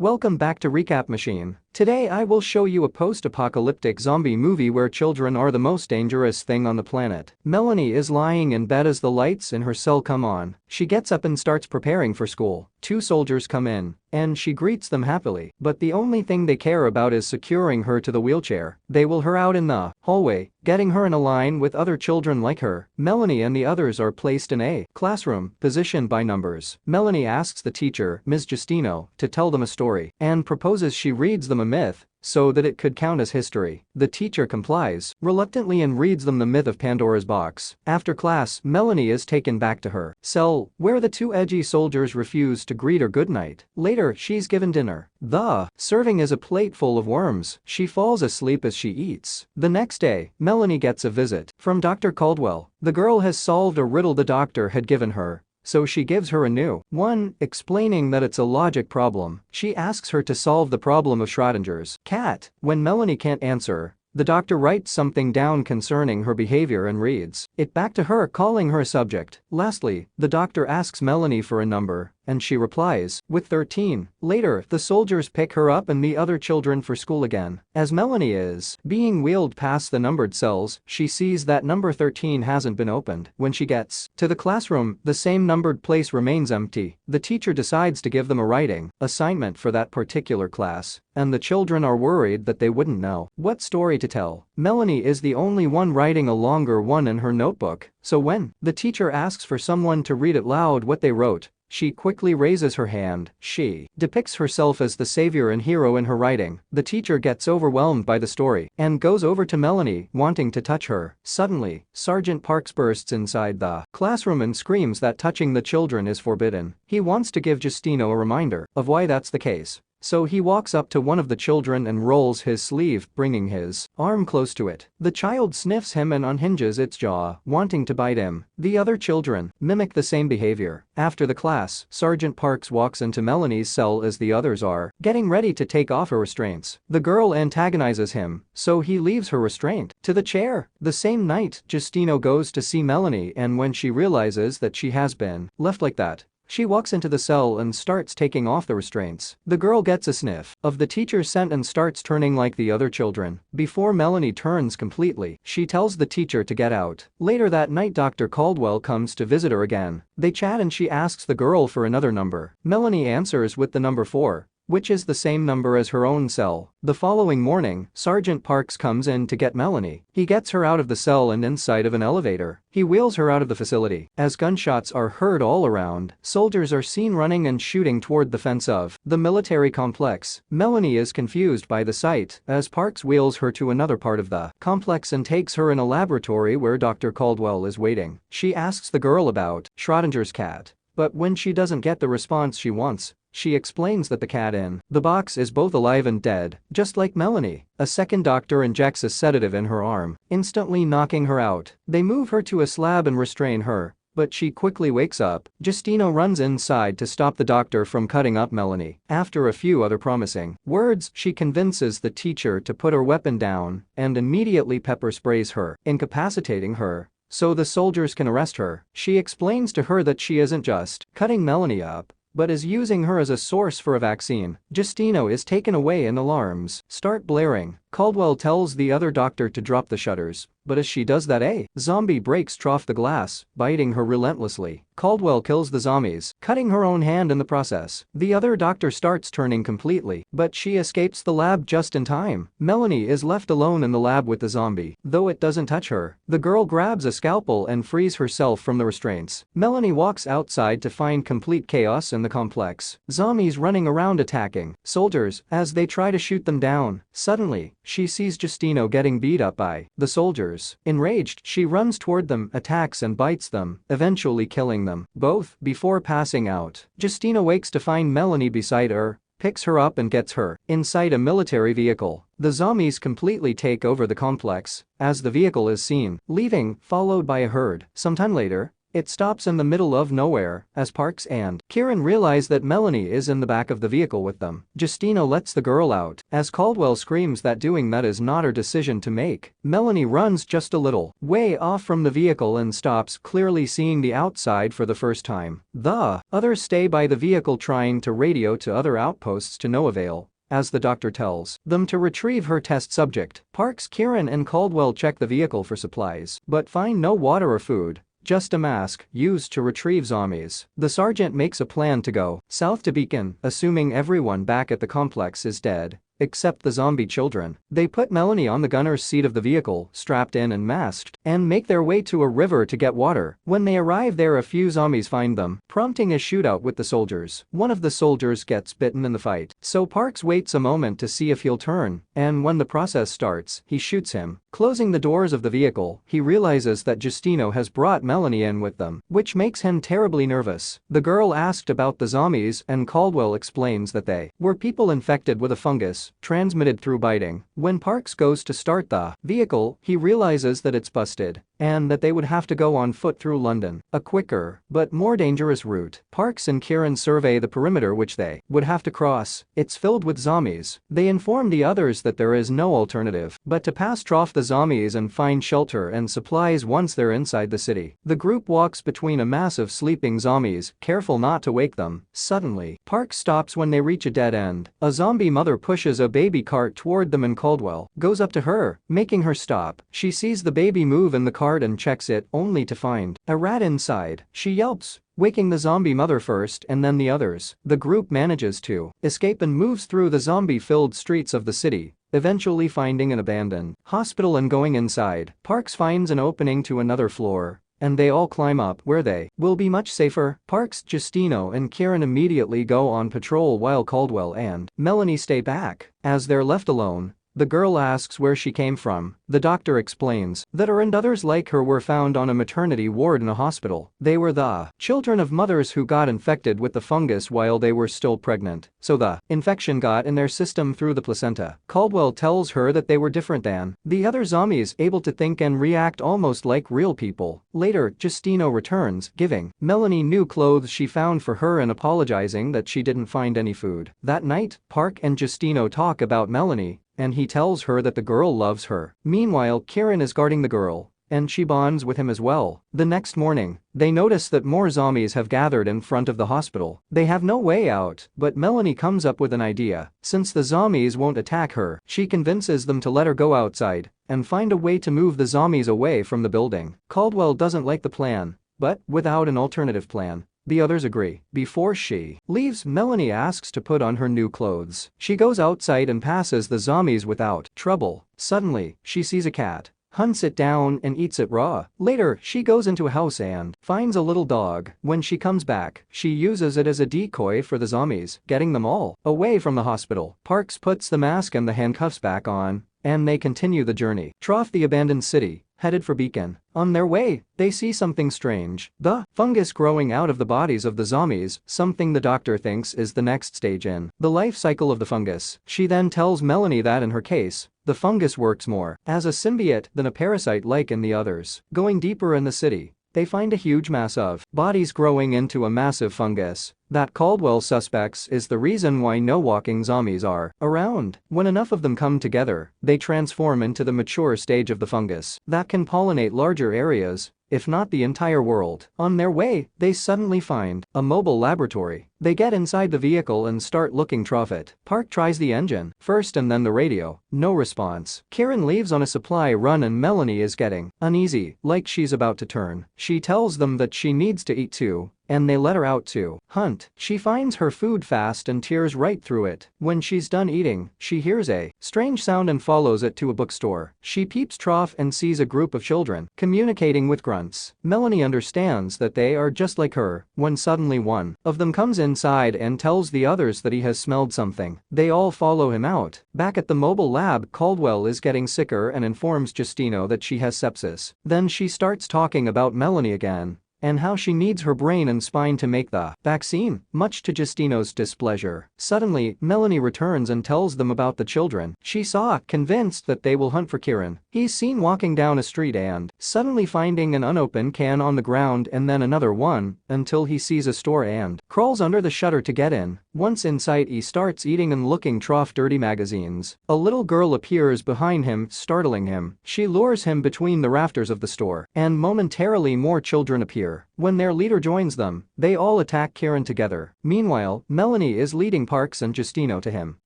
Welcome back to Recap Machine. Today I will show you a post-apocalyptic zombie movie where children are the most dangerous thing on the planet. Melanie is lying in bed as the lights in her cell come on. She gets up and starts preparing for school. Two soldiers come in, and she greets them happily, but the only thing they care about is securing her to the wheelchair. They wheel her out in the hallway, getting her in a line with other children like her. Melanie and the others are placed in a classroom, positioned by numbers. Melanie asks the teacher, Ms. Justino, to tell them a story, and proposes she reads them a myth so that it could count as history. The teacher complies, reluctantly, and reads them the myth of Pandora's box. After class, Melanie is taken back to her cell, where the two edgy soldiers refuse to greet her goodnight. Later, she's given dinner. The serving is a plate full of worms. She falls asleep as she eats. The next day, Melanie gets a visit from Dr. Caldwell. The girl has solved a riddle the doctor had given her, so she gives her a new one, explaining that it's a logic problem. She asks her to solve the problem of Schrodinger's cat. When Melanie can't answer, the doctor writes something down concerning her behavior and reads it back to her, calling her a subject. Lastly, the doctor asks Melanie for a number, and she replies with 13. Later, the soldiers pick her up and the other children for school again. As Melanie is being wheeled past the numbered cells, she sees that number 13 hasn't been opened. When she gets to the classroom, the same numbered place remains empty. The teacher decides to give them a writing assignment for that particular class, and the children are worried that they wouldn't know what story to tell. Melanie is the only one writing a longer one in her notebook, so when the teacher asks for someone to read it loud what they wrote, she quickly raises her hand. She depicts herself as the savior and hero in her writing. The teacher gets overwhelmed by the story and goes over to Melanie, wanting to touch her. Suddenly, Sergeant Parks bursts inside the classroom and screams that touching the children is forbidden. He wants to give Justino a reminder of why that's the case. So he walks up to one of the children and rolls his sleeve, bringing his arm close to it. The child sniffs him and unhinges its jaw, wanting to bite him. The other children mimic the same behavior. After the class, Sergeant Parks walks into Melanie's cell as the others are getting ready to take off her restraints. The girl antagonizes him, so he leaves her restraint to the chair. The same night, Justino goes to see Melanie, and when she realizes that she has been left like that, she walks into the cell and starts taking off the restraints. The girl gets a sniff of the teacher's scent and starts turning like the other children. Before Melanie turns completely, she tells the teacher to get out. Later that night, Dr. Caldwell comes to visit her again. They chat and she asks the girl for another number. Melanie answers with the number 4, which is the same number as her own cell. The following morning, Sergeant Parks comes in to get Melanie. He gets her out of the cell and inside of an elevator. He wheels her out of the facility. As gunshots are heard all around, soldiers are seen running and shooting toward the fence of the military complex. Melanie is confused by the sight as Parks wheels her to another part of the complex and takes her in a laboratory where Dr. Caldwell is waiting. She asks the girl about Schrodinger's cat, but when she doesn't get the response she wants, she explains that the cat in the box is both alive and dead, just like Melanie. A second doctor injects a sedative in her arm, instantly knocking her out. They move her to a slab and restrain her, but she quickly wakes up. Justino runs inside to stop the doctor from cutting up Melanie. After a few other promising words, she convinces the teacher to put her weapon down and immediately pepper sprays her, incapacitating her so the soldiers can arrest her. She explains to her that she isn't just cutting Melanie up, but is using her as a source for a vaccine. Justino is taken away and alarms start blaring. Caldwell tells the other doctor to drop the shutters, but as she does that, a zombie breaks off the glass, biting her relentlessly. Caldwell kills the zombies, cutting her own hand in the process. The other doctor starts turning completely, but she escapes the lab just in time. Melanie is left alone in the lab with the zombie, though it doesn't touch her. The girl grabs a scalpel and frees herself from the restraints. Melanie walks outside to find complete chaos in the complex. Zombies running around attacking soldiers as they try to shoot them down. Suddenly, she sees Justino getting beat up by the soldiers. Enraged, she runs toward them, attacks and bites them, eventually killing them both before passing out. Justino wakes to find Melanie beside her, picks her up and gets her inside a military vehicle. The zombies completely take over the complex as the vehicle is seen leaving, followed by a herd. Sometime later, It stops in the middle of nowhere as Parks and Kieran realize that Melanie is in the back of the vehicle with them. Justino lets the girl out as Caldwell screams that doing that is not her decision to make. Melanie runs just a little way off from the vehicle and stops, clearly seeing the outside for the first time. The others stay by the vehicle trying to radio to other outposts to no avail, as the doctor tells them to retrieve her test subject. Parks, Kieran and Caldwell check the vehicle for supplies but find no water or food, just a mask used to retrieve zombies. The sergeant makes a plan to go south to Beacon, assuming everyone back at the complex is dead except the zombie children. They put Melanie on the gunner's seat of the vehicle, strapped in and masked, and make their way to a river to get water. When they arrive there, a few zombies find them, prompting a shootout with the soldiers. One of the soldiers gets bitten in the fight, so Parks waits a moment to see if he'll turn, and when the process starts, he shoots him. Closing the doors of the vehicle, he realizes that Justino has brought Melanie in with them, which makes him terribly nervous. The girl asked about the zombies and Caldwell explains that they were people infected with a fungus transmitted through biting. When Parks goes to start the vehicle, he realizes that it's busted and that they would have to go on foot through London, a quicker but more dangerous route. Parks and Kieran survey the perimeter which they would have to cross. It's filled with zombies. They inform the others that there is no alternative but to pass off the zombies and find shelter and supplies once they're inside the city. The group walks between a mass of sleeping zombies, careful not to wake them. Suddenly, Parks stops when they reach a dead end. A zombie mother pushes a baby cart toward them and Caldwell goes up to her, making her stop. She sees the baby move in the cart and checks it, only to find a rat inside. She yelps, waking the zombie mother first and then the others. The group manages to escape and moves through the zombie-filled streets of the city, eventually finding an abandoned hospital and going inside. Parks finds an opening to another floor, and they all climb up where they will be much safer. Parks, Justino and Kieran immediately go on patrol while Caldwell and Melanie stay back. As they're left alone, the girl asks where she came from. The doctor explains that her and others like her were found on a maternity ward in a hospital. They were the children of mothers who got infected with the fungus while they were still pregnant, so the infection got in their system through the placenta. Caldwell tells her that they were different than the other zombies, able to think and react almost like real people. Later, Justino returns, giving Melanie new clothes she found for her and apologizing that she didn't find any food. That night, Park and Justino talk about Melanie, and he tells her that the girl loves her. Meanwhile, Kieran is guarding the girl, and she bonds with him as well. The next morning, they notice that more zombies have gathered in front of the hospital. They have no way out, but Melanie comes up with an idea. Since the zombies won't attack her, she convinces them to let her go outside and find a way to move the zombies away from the building. Caldwell doesn't like the plan, but without an alternative plan, the others agree. Before she leaves, Melanie asks to put on her new clothes. She goes outside and passes the zombies without trouble. Suddenly, she sees a cat, hunts it down and eats it raw. Later, she goes into a house and finds a little dog. When she comes back, she uses it as a decoy for the zombies, getting them all away from the hospital. Parks puts the mask and the handcuffs back on, and they continue the journey. Trough the abandoned city, headed for Beacon. On their way, they see something strange. The fungus growing out of the bodies of the zombies, something the doctor thinks is the next stage in the life cycle of the fungus. She then tells Melanie that in her case, the fungus works more as a symbiote than a parasite like in the others. Going deeper in the city, they find a huge mass of bodies growing into a massive fungus that Caldwell suspects is the reason why no walking zombies are around. When enough of them come together, they transform into the mature stage of the fungus that can pollinate larger areas, if not the entire world. On their way, they suddenly find a mobile laboratory. They get inside the vehicle and start looking through it. Park tries the engine first and then the radio. No response. Kieran leaves on a supply run and Melanie is getting uneasy, like she's about to turn. She tells them that she needs to eat too, and they let her out to hunt. She finds her food fast and tears right through it. When she's done eating, she hears a strange sound and follows it to a bookstore. She peeps trough and sees a group of children communicating with grunts. Melanie understands that they are just like her, when suddenly one of them comes inside and tells the others that he has smelled something. They all follow him out. Back at the mobile lab, Caldwell is getting sicker and informs Justino that she has sepsis. Then she starts talking about Melanie again, and how she needs her brain and spine to make the vaccine, much to Justino's displeasure. Suddenly, Melanie returns and tells them about the children she saw, convinced that they will hunt for Kieran. He's seen walking down a street and suddenly finding an unopened can on the ground and then another one until he sees a store and crawls under the shutter to get in. Once inside, he starts eating and looking trough dirty magazines. A little girl appears behind him, startling him. She lures him between the rafters of the store, and momentarily more children appear. When their leader joins them, they all attack Kieran together. Meanwhile, Melanie is leading Parks and Justino to him.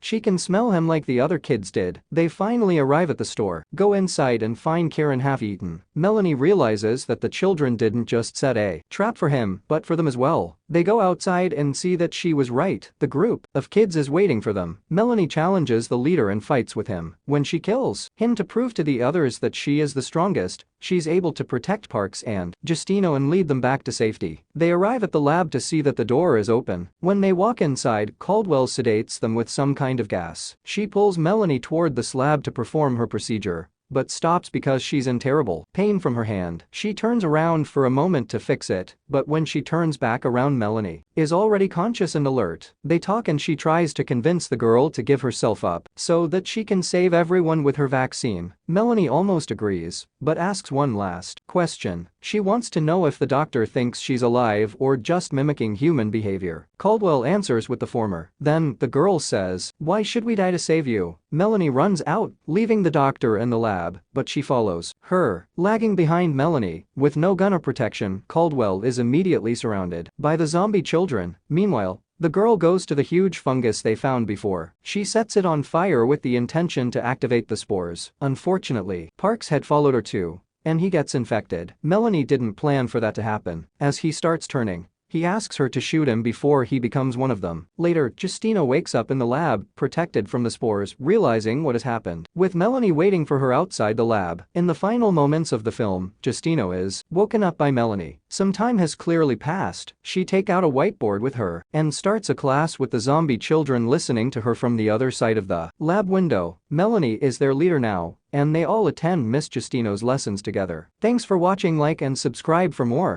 She can smell him like the other kids did. They finally arrive at the store, go inside and find Kieran half-eaten. Melanie realizes that the children didn't just set a trap for him, but for them as well. They go outside and see that she was right. The group of kids is waiting for them. Melanie challenges the leader and fights with him. When she kills him to prove to the others that she is the strongest, she's able to protect Parks and Justino and lead them back to safety. They arrive at the lab to see that the door is open. When they walk inside, Caldwell sedates them with some kind of gas. She pulls Melanie toward the slab to perform her procedure, but stops because she's in terrible pain from her hand. She turns around for a moment to fix it, but when she turns back around, Melanie is already conscious and alert. They talk and she tries to convince the girl to give herself up so that she can save everyone with her vaccine. Melanie almost agrees, but asks one last question. She wants to know if the doctor thinks she's alive or just mimicking human behavior. Caldwell answers with the former. Then, the girl says, "Why should we die to save you?" Melanie runs out, leaving the doctor in the lab, but she follows her. Lagging behind Melanie, with no gun or protection, Caldwell is immediately surrounded by the zombie children. Meanwhile, the girl goes to the huge fungus they found before. She sets it on fire with the intention to activate the spores. Unfortunately, Parks had followed her too, and he gets infected. Melanie didn't plan for that to happen. As he starts turning, he asks her to shoot him before he becomes one of them. Later, Justino wakes up in the lab, protected from the spores, realizing what has happened, with Melanie waiting for her outside the lab. In the final moments of the film, Justino is woken up by Melanie. Some time has clearly passed. She takes out a whiteboard with her and starts a class with the zombie children listening to her from the other side of the lab window. Melanie is their leader now, and they all attend Miss Justino's lessons together. Thanks for watching. Like and subscribe for more.